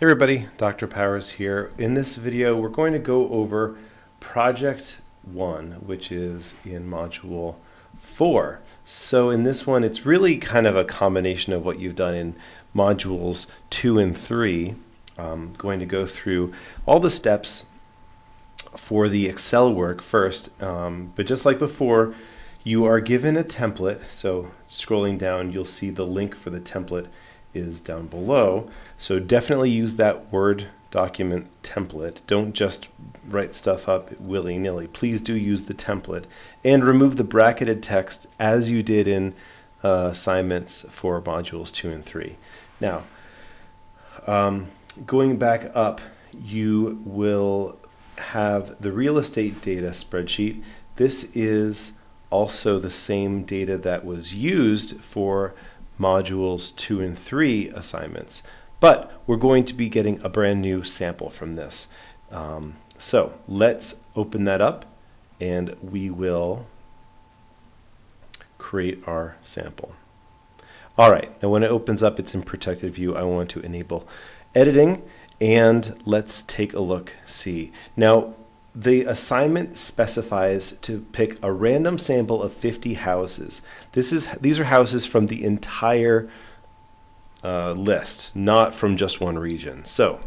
Hey everybody, Dr. Powers here. In this video, we're going to go over Project 1, which is in Module 4. So in this one, it's really kind of a combination of what you've done in Modules 2 and 3. I'm going to go through all the steps for the Excel work first, but just like before, you are given a template. So scrolling down, you'll see the link for the template is down below. So definitely use that Word document template. Don't just write stuff up willy-nilly. Please do use the template and remove the bracketed text as you did in assignments for modules 2 and 3. Now, going back up, you will have the real estate data spreadsheet. This is also the same data that was used for modules 2 and 3 assignments, but we're going to be getting a brand new sample from this. So let's open that up and we will create our sample. All right, now when it opens up, it's in protected view. I want to enable editing, and let's take a look, see. Now, the assignment specifies to pick a random sample of 50 houses. These are houses from the entire list, not from just one region. So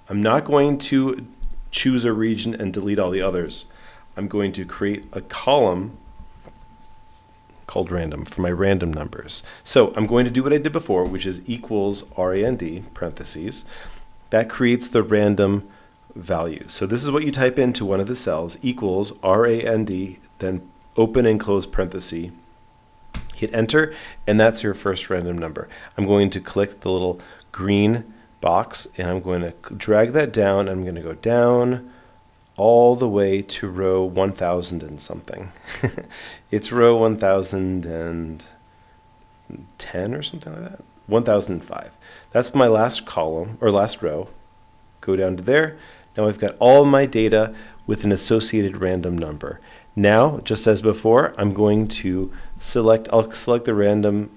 I'm not going to choose a region and delete all the others. I'm going to create a column called random for my random numbers. So I'm going to do what I did before, which is equals RAND, parentheses. That creates the random value. So this is what you type into one of the cells, equals RAND, then open and close parenthesis, hit enter, and that's your first random number. I'm going to click the little green box and I'm going to drag that down. I'm going to go down all the way to row 1000 and something. It's row 1010 or something like that. 1005. That's my last column or last row. Go down to there. Now I've got all my data with an associated random number. Now, just as before, I'm going to I'll select the random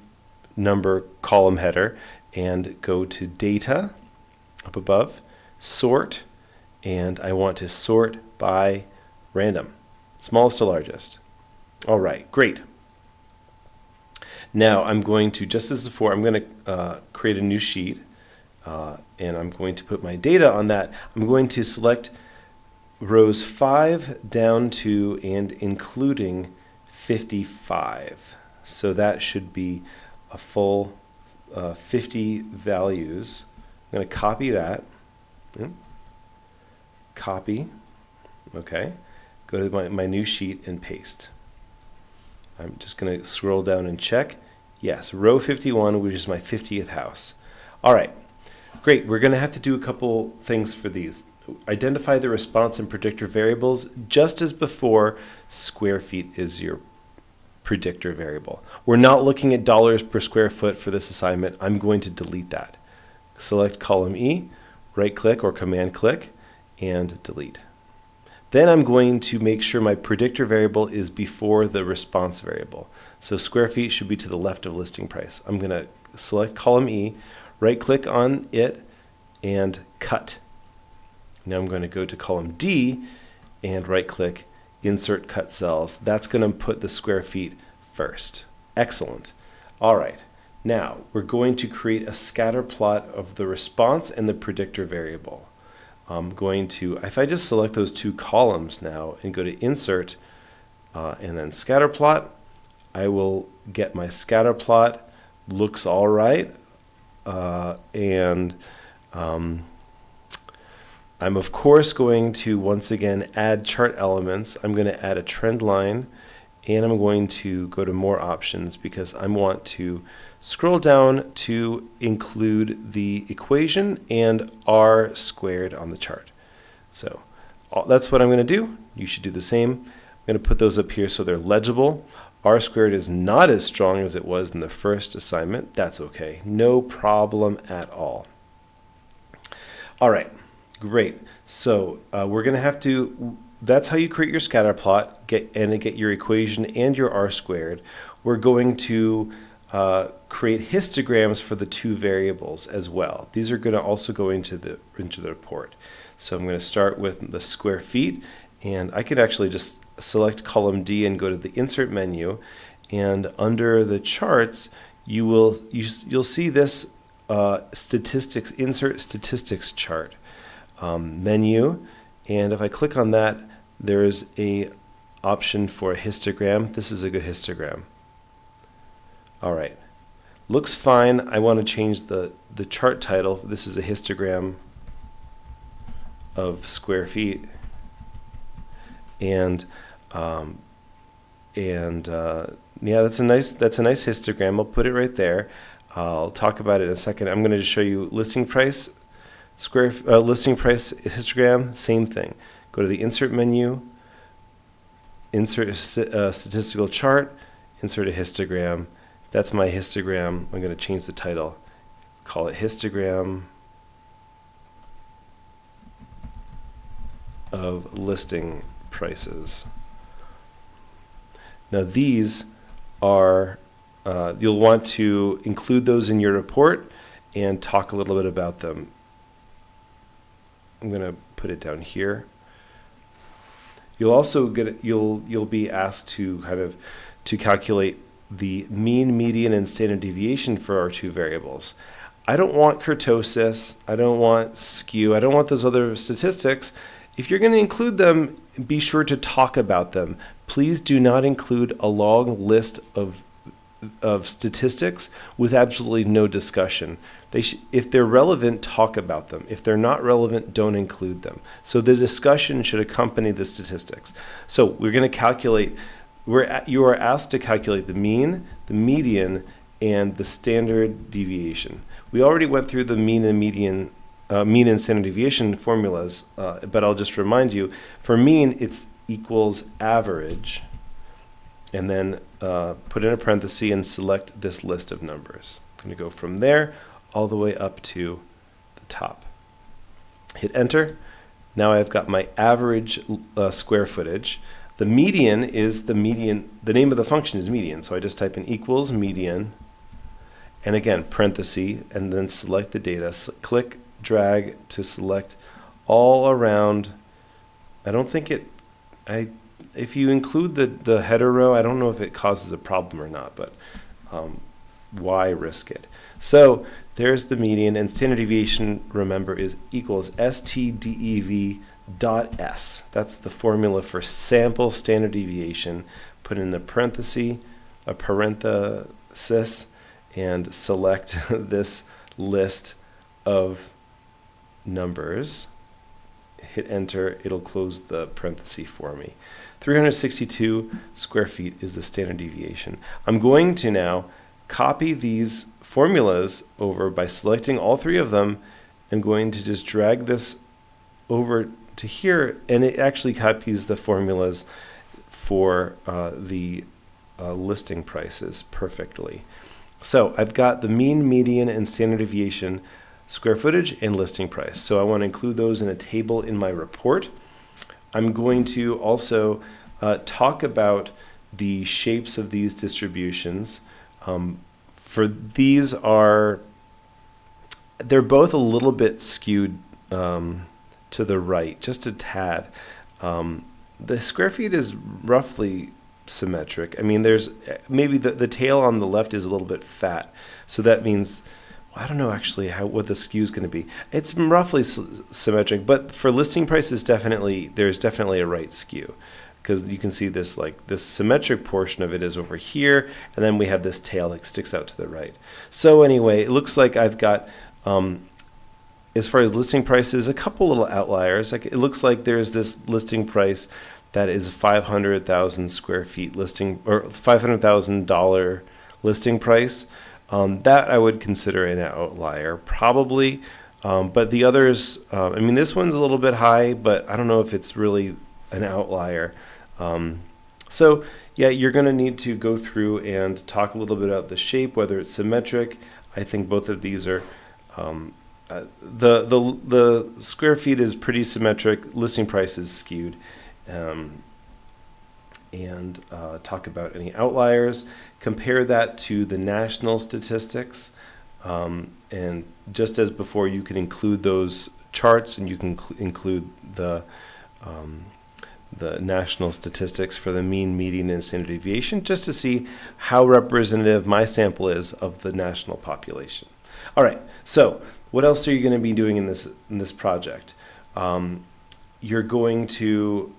number column header and go to data up above, sort, and I want to sort by random, smallest to largest. All right, great. Now I'm going to, just as before, I'm going to create a new sheet. And I'm going to put my data on that. I'm going to select rows 5 down to and including 55. So that should be a full 50 values. I'm going to copy that. Copy. Okay. Go to my new sheet and paste. I'm just going to scroll down and check. Yes, row 51, which is my 50th house. All right. Great, we're going to have to do a couple things for these. Identify the response and predictor variables. Just as before, square feet is your predictor variable. We're not looking at dollars per square foot for this assignment. I'm going to delete that. Select column E, right click or command click, and delete. Then I'm going to make sure my predictor variable is before the response variable. So square feet should be to the left of listing price. I'm going to select column E, right click on it and cut. Now I'm going to go to column D and right click, insert cut cells. That's going to put the square feet first. Excellent. All right. Now we're going to create a scatter plot of the response and the predictor variable. I'm going to, if I just select those two columns now and go to insert and then scatter plot, I will get my scatter plot. Looks all right. I'm of course going to once again add chart elements. I'm going to add a trend line and I'm going to go to more options because I want to scroll down to include the equation and R squared on the chart. So that's what I'm going to do. You should do the same. I'm going to put those up here so they're legible. R squared is not as strong as it was in the first assignment. That's okay. No problem at all. All right, great. So we're going to have to, that's how you create your scatter plot get your equation and your R squared. We're going to create histograms for the two variables as well. These are going to also go into the report. So I'm going to start with the square feet, and I could actually just select column D and go to the insert menu, and under the charts you'll see this statistics, insert statistics chart menu, and if I click on that, there's a option for a histogram. This is a good histogram. All right, looks fine. I want to change the chart title. This is a histogram of square feet, and yeah, that's a nice histogram. I'll put it right there. I'll talk about it in a second. I'm going to show you listing price listing price histogram. Same thing. Go to the insert menu, insert a statistical chart, insert a histogram. That's my histogram. I'm going to change the title. Call it histogram of listing prices. Now these are, you'll want to include those in your report and talk a little bit about them. I'm going to put it down here. You'll also you'll be asked to calculate the mean, median, and standard deviation for our two variables. I don't want kurtosis, I don't want skew, I don't want those other statistics. If you're going to include them, be sure to talk about them. Please do not include a long list of statistics with absolutely no discussion. If they're relevant, talk about them. If they're not relevant, don't include them. So the discussion should accompany the statistics. So we're going to calculate, you are asked to calculate the mean, the median, and the standard deviation. We already went through the mean and median, mean and standard deviation formulas, but I'll just remind you, for mean, it's equals average, and then put in a parenthesis and select this list of numbers. I'm going to go from there all the way up to the top. Hit enter. Now I've got my average square footage. The median is the median, the name of the function is median, so I just type in equals median, and again, parenthesis, and then select the data. Click, drag to select all around. I don't think if you include the header row, I don't know if it causes a problem or not, but why risk it? So there's the median, and standard deviation, remember, is equals STDEV dot S. That's the formula for sample standard deviation. Put in a parenthesis, and select this list of numbers. Hit enter, it'll close the parenthesis for me. 362 square feet is the standard deviation. I'm going to now copy these formulas over by selecting all three of them. I'm going to just drag this over to here, and it actually copies the formulas for the listing prices perfectly. So I've got the mean, median, and standard deviation, square footage, and listing price. So I want to include those in a table in my report. I'm going to also talk about the shapes of these distributions. For these they're both a little bit skewed to the right, just a tad. The square feet is roughly symmetric. I mean, there's maybe the tail on the left is a little bit fat, so that means, well, I don't know actually what the skew is going to be. It's roughly symmetric, but for listing prices, there's definitely a right skew, because you can see this symmetric portion of it is over here, and then we have this tail that sticks out to the right. So anyway, it looks like I've got, as far as listing prices, a couple little outliers. Like, it looks like there's this listing price that is 500,000 square feet listing, or $500,000 listing price. That I would consider an outlier, probably. But the others, I mean, this one's a little bit high, but I don't know if it's really an outlier. So yeah, you're going to need to go through and talk a little bit about the shape, whether it's symmetric. I think both of these are, the square feet is pretty symmetric, listing price is skewed. And talk about any outliers, compare that to the national statistics. And just as before, you can include those charts, and you can include the national statistics for the mean, median, and standard deviation, just to see how representative my sample is of the national population. All right, so what else are you going to be doing in this project? You're going to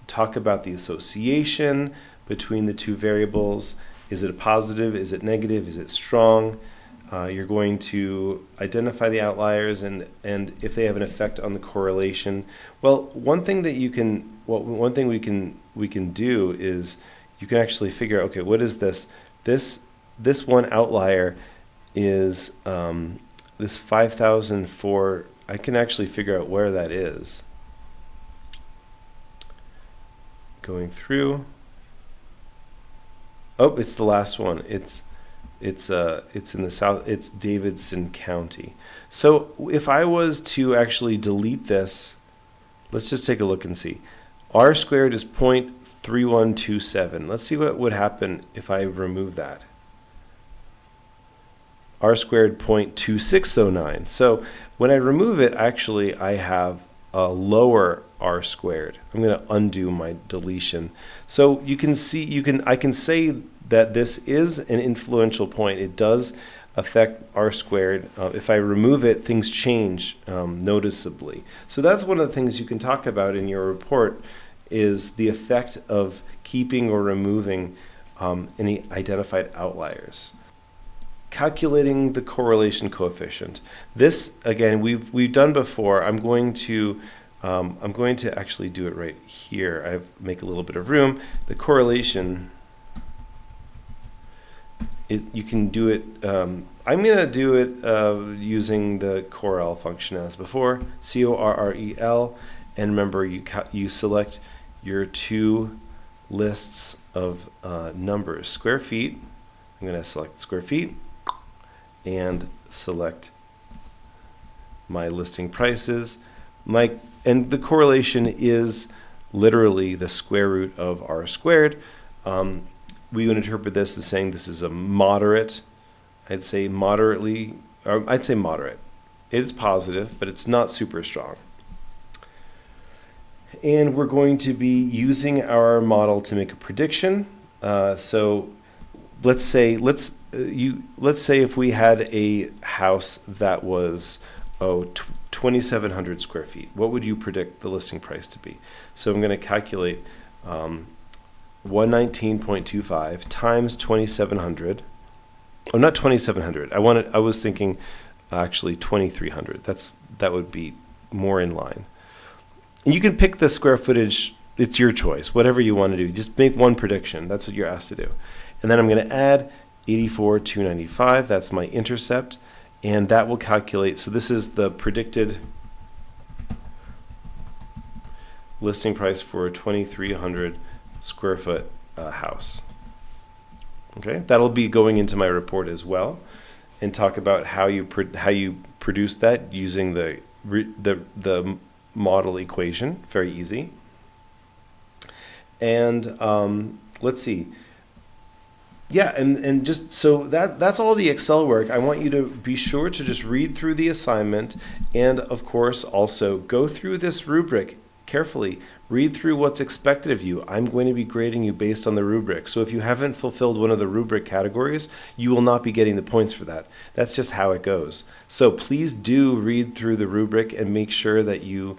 talk about the association between the two variables. Is it a positive? Is it negative? Is it strong? You're going to identify the outliers and if they have an effect on the correlation. Well, one thing we can do is you can actually figure out, okay, what is this? This one outlier is this 5004. I can actually figure out where that is. Going through. Oh, it's the last one. It's in the south. It's Davidson County. So if I was to actually delete this, let's just take a look and see. R squared is 0.3127. Let's see what would happen if I remove that. R squared 0.2609. So when I remove it, actually I have a lower R squared. I'm going to undo my deletion. So you can see, I can say that this is an influential point. It does affect R squared. If I remove it, things change noticeably. So that's one of the things you can talk about in your report, is the effect of keeping or removing any identified outliers. Calculating the correlation coefficient. This, again, we've done before. I'm going to actually do it right here. I make a little bit of room. The correlation, you can do it. I'm going to do it using the correl function as before, correl, and remember you select your two lists of numbers, square feet. I'm going to select square feet and select my listing prices. And the correlation is literally the square root of R squared. We would interpret this as saying this is a moderate. I'd say moderate. It is positive, but it's not super strong. And we're going to be using our model to make a prediction. So let's say if we had a house that was 2,700 square feet, what would you predict the listing price to be? So I'm going to calculate 119.25 times 2,700. Oh, not 2,700. I was thinking actually 2,300. That would be more in line. And you can pick the square footage. It's your choice. Whatever you want to do. Just make one prediction. That's what you're asked to do. And then I'm going to add 84,295. That's my intercept. And that will calculate. So this is the predicted listing price for a 2,300 square foot house. Okay, that'll be going into my report as well, and talk about how you produce that using the model equation. Very easy. And let's see. Yeah, and just so that's all the Excel work. I want you to be sure to just read through the assignment, and of course also go through this rubric carefully. Read through what's expected of you. I'm going to be grading you based on the rubric. So if you haven't fulfilled one of the rubric categories, you will not be getting the points for that. That's just how it goes. So please do read through the rubric and make sure that you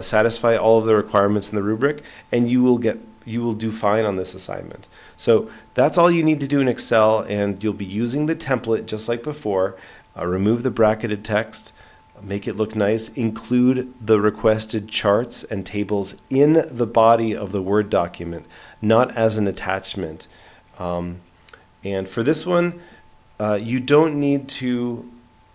satisfy all of the requirements in the rubric, and you will do fine on this assignment. So that's all you need to do in Excel, and you'll be using the template just like before. Remove the bracketed text, make it look nice, include the requested charts and tables in the body of the Word document, not as an attachment. And for this one, you don't need to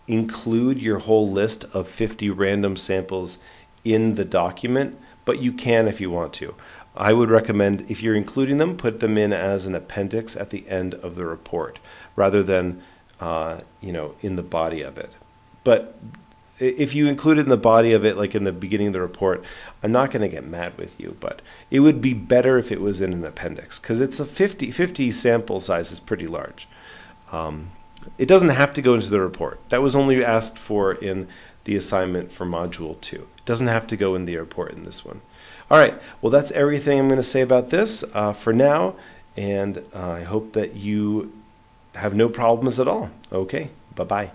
include your whole list of 50 random samples in the document, but you can if you want to. I would recommend, if you're including them, put them in as an appendix at the end of the report, rather than in the body of it. But if you include it in the body of it, like in the beginning of the report, I'm not going to get mad with you, but it would be better if it was in an appendix, because it's a 50 sample size is pretty large. It doesn't have to go into the report. That was only asked for in the assignment for Module 2. It doesn't have to go in the report in this one. All right, well, that's everything I'm going to say about this for now, and I hope that you have no problems at all. Okay, bye-bye.